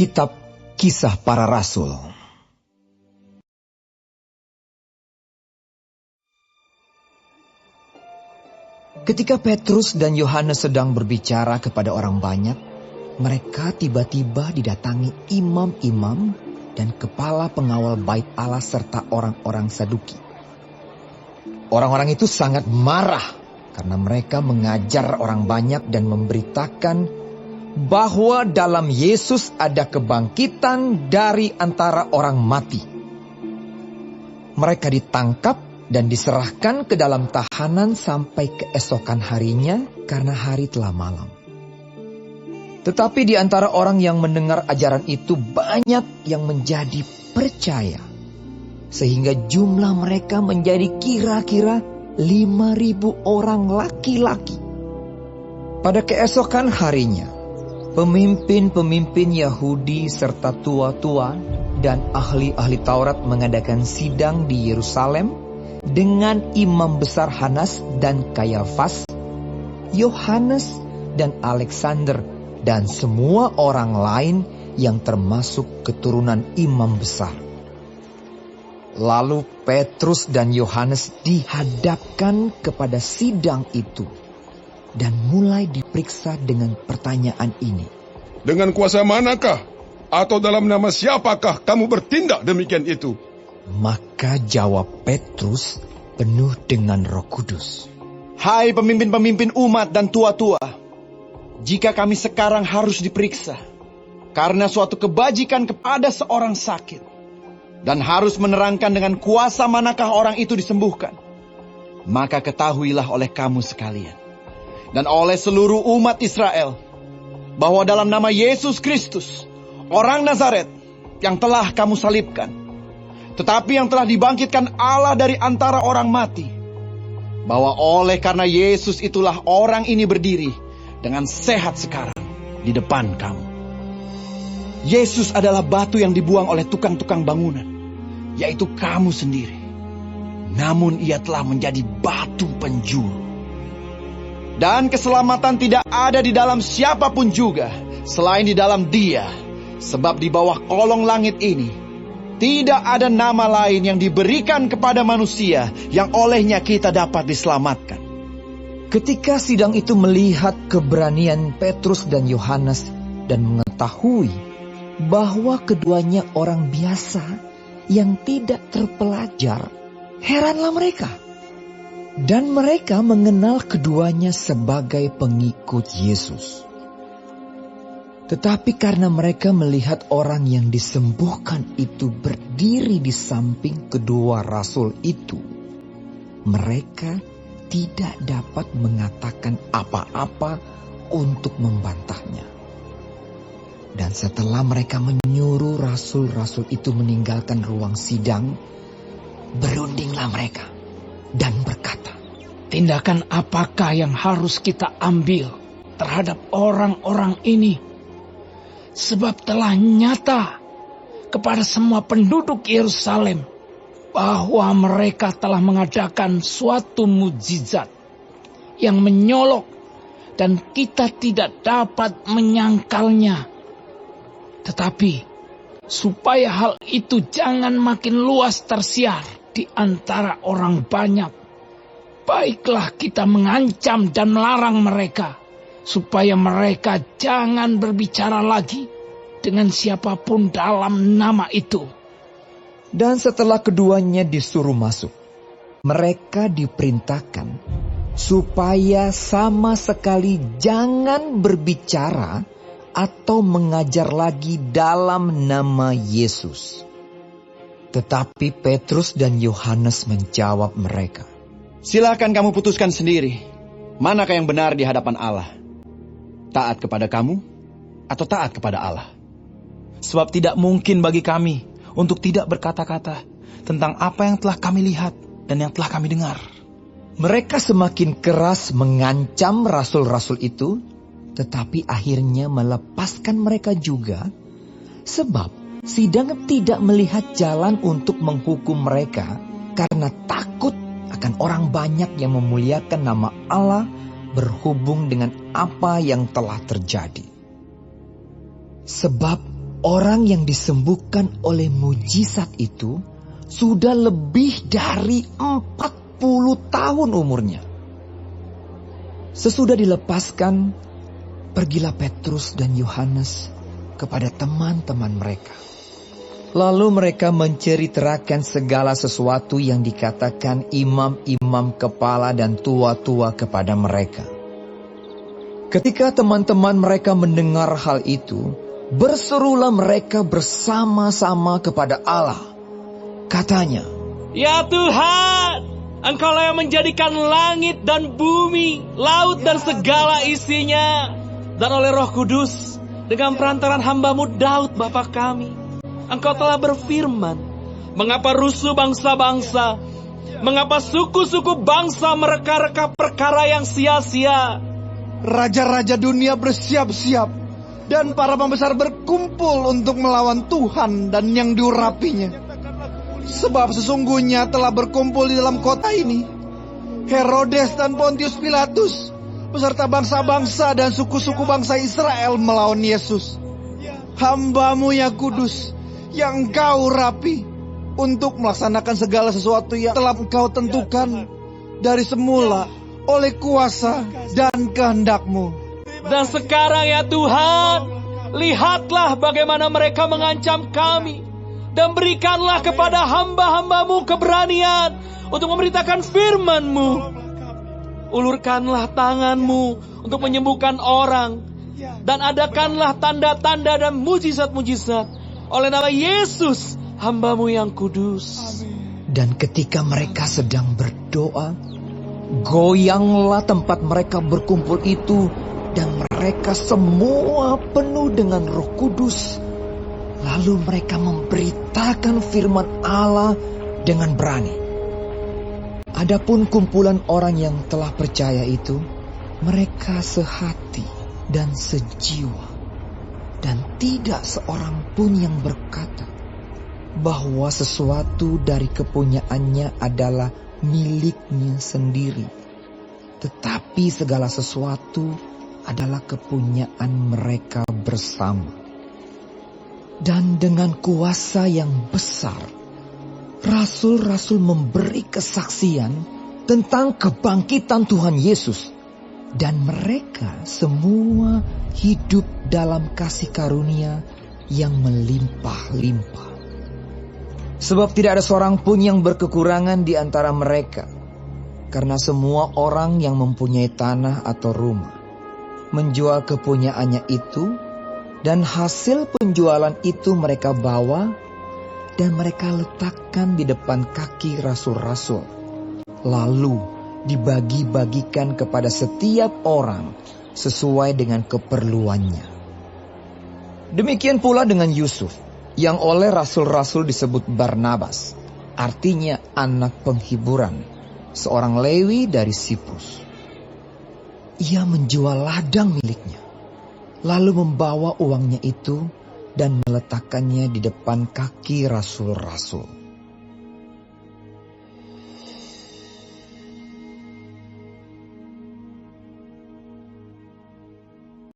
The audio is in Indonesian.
Kitab Kisah Para Rasul. Ketika Petrus dan Yohanes sedang berbicara kepada orang banyak, mereka tiba-tiba didatangi imam-imam dan kepala pengawal bait Allah serta orang-orang Saduki. Orang-orang itu sangat marah karena mereka mengajar orang banyak dan memberitakan bahwa dalam Yesus ada kebangkitan dari antara orang mati. Mereka ditangkap dan diserahkan ke dalam tahanan sampai keesokan harinya karena hari telah malam. Tetapi di antara orang yang mendengar ajaran itu banyak yang menjadi percaya, sehingga jumlah mereka menjadi kira-kira 5.000 orang laki-laki. Pada keesokan harinya, pemimpin-pemimpin Yahudi serta tua-tua dan ahli-ahli Taurat mengadakan sidang di Yerusalem dengan imam besar Hanas dan Kayafas, Yohanes dan Alexander dan semua orang lain yang termasuk keturunan imam besar. Lalu Petrus dan Yohanes dihadapkan kepada sidang itu dan mulai diperiksa dengan pertanyaan ini. Dengan kuasa manakah atau dalam nama siapakah kamu bertindak demikian itu? Maka jawab Petrus penuh dengan Roh Kudus. Hai pemimpin-pemimpin umat dan tua-tua, jika kami sekarang harus diperiksa karena suatu kebajikan kepada seorang sakit, dan harus menerangkan dengan kuasa manakah orang itu disembuhkan, maka ketahuilah oleh kamu sekalian dan oleh seluruh umat Israel, bahwa dalam nama Yesus Kristus, orang Nazaret yang telah kamu salibkan, tetapi yang telah dibangkitkan Allah dari antara orang mati, bahwa oleh karena Yesus itulah orang ini berdiri dengan sehat sekarang di depan kamu. Yesus adalah batu yang dibuang oleh tukang-tukang bangunan, yaitu kamu sendiri. Namun ia telah menjadi batu penjuru. Dan keselamatan tidak ada di dalam siapapun juga selain di dalam Dia. Sebab di bawah kolong langit ini tidak ada nama lain yang diberikan kepada manusia yang olehnya kita dapat diselamatkan. Ketika sidang itu melihat keberanian Petrus dan Yohanes dan mengetahui bahwa keduanya orang biasa yang tidak terpelajar, heranlah mereka. Dan mereka mengenal keduanya sebagai pengikut Yesus. Tetapi karena mereka melihat orang yang disembuhkan itu berdiri di samping kedua rasul itu, mereka tidak dapat mengatakan apa-apa untuk membantahnya. Dan setelah mereka menyuruh rasul-rasul itu meninggalkan ruang sidang, berundinglah mereka dan berkata, tindakan apakah yang harus kita ambil terhadap orang-orang ini? Sebab telah nyata kepada semua penduduk Yerusalem bahwa mereka telah mengadakan suatu mukjizat yang menyolok dan kita tidak dapat menyangkalnya. Tetapi supaya hal itu jangan makin luas tersiar di antara orang banyak, baiklah kita mengancam dan melarang mereka, supaya mereka jangan berbicara lagi dengan siapapun dalam nama itu. Dan setelah keduanya disuruh masuk, mereka diperintahkan supaya sama sekali jangan berbicara atau mengajar lagi dalam nama Yesus. Tetapi Petrus dan Yohanes menjawab mereka, silakan kamu putuskan sendiri, manakah yang benar di hadapan Allah? Taat kepada kamu atau taat kepada Allah? Sebab tidak mungkin bagi kami untuk tidak berkata-kata tentang apa yang telah kami lihat dan yang telah kami dengar. Mereka semakin keras mengancam rasul-rasul itu, tetapi akhirnya melepaskan mereka juga, sebab sidang tidak melihat jalan untuk menghukum mereka karena takut akan orang banyak yang memuliakan nama Allah berhubung dengan apa yang telah terjadi. Sebab orang yang disembuhkan oleh mujizat itu sudah lebih dari 40 tahun umurnya. Sesudah dilepaskan, pergilah Petrus dan Yohanes kepada teman-teman mereka. Lalu mereka menceritakan segala sesuatu yang dikatakan imam-imam kepala dan tua-tua kepada mereka. Ketika teman-teman mereka mendengar hal itu, berserulah mereka bersama-sama kepada Allah. Katanya, Ya Tuhan, Engkaulah yang menjadikan langit dan bumi, laut dan segala isinya. Dan oleh Roh Kudus, dengan perantaran hamba-Mu Daud Bapa kami, Engkau telah berfirman, mengapa rusuh bangsa-bangsa, mengapa suku-suku bangsa mereka-reka perkara yang sia-sia. Raja-raja dunia bersiap-siap dan para pembesar berkumpul untuk melawan Tuhan dan yang diurapinya. Sebab sesungguhnya telah berkumpul di dalam kota ini Herodes dan Pontius Pilatus beserta bangsa-bangsa dan suku-suku bangsa Israel melawan Yesus, hamba-Mu yang kudus, yang Engkau urapi, untuk melaksanakan segala sesuatu yang telah Engkau tentukan dari semula oleh kuasa dan kehendak-Mu. Dan sekarang ya Tuhan, lihatlah bagaimana mereka mengancam kami. Dan berikanlah kepada hamba-hamba-Mu keberanian untuk memberitakan firman-Mu. Ulurkanlah tangan-Mu untuk menyembuhkan orang. Dan adakanlah tanda-tanda dan mujizat-mujizat oleh nama Yesus, hamba-Mu yang kudus. dan ketika mereka sedang berdoa, goyanglah tempat mereka berkumpul itu, dan mereka semua penuh dengan Roh Kudus. Lalu mereka memberitakan firman Allah dengan berani. Adapun kumpulan orang yang telah percaya itu, mereka sehati dan sejiwa, dan tidak seorang pun yang berkata bahwa sesuatu dari kepunyaannya adalah miliknya sendiri, tetapi segala sesuatu adalah kepunyaan mereka bersama. Dan dengan kuasa yang besar, rasul-rasul memberi kesaksian tentang kebangkitan Tuhan Yesus, dan mereka semua hidup dalam kasih karunia yang melimpah-limpah. Sebab tidak ada seorang pun yang berkekurangan di antara mereka, karena semua orang yang mempunyai tanah atau rumah menjual kepunyaannya itu, dan hasil penjualan itu mereka bawa dan mereka letakkan di depan kaki rasul-rasul, lalu dibagi-bagikan kepada setiap orang sesuai dengan keperluannya. Demikian pula dengan Yusuf, yang oleh rasul-rasul disebut Barnabas, artinya anak penghiburan, seorang Lewi dari Siprus. Ia menjual ladang miliknya, lalu membawa uangnya itu dan meletakkannya di depan kaki rasul-rasul.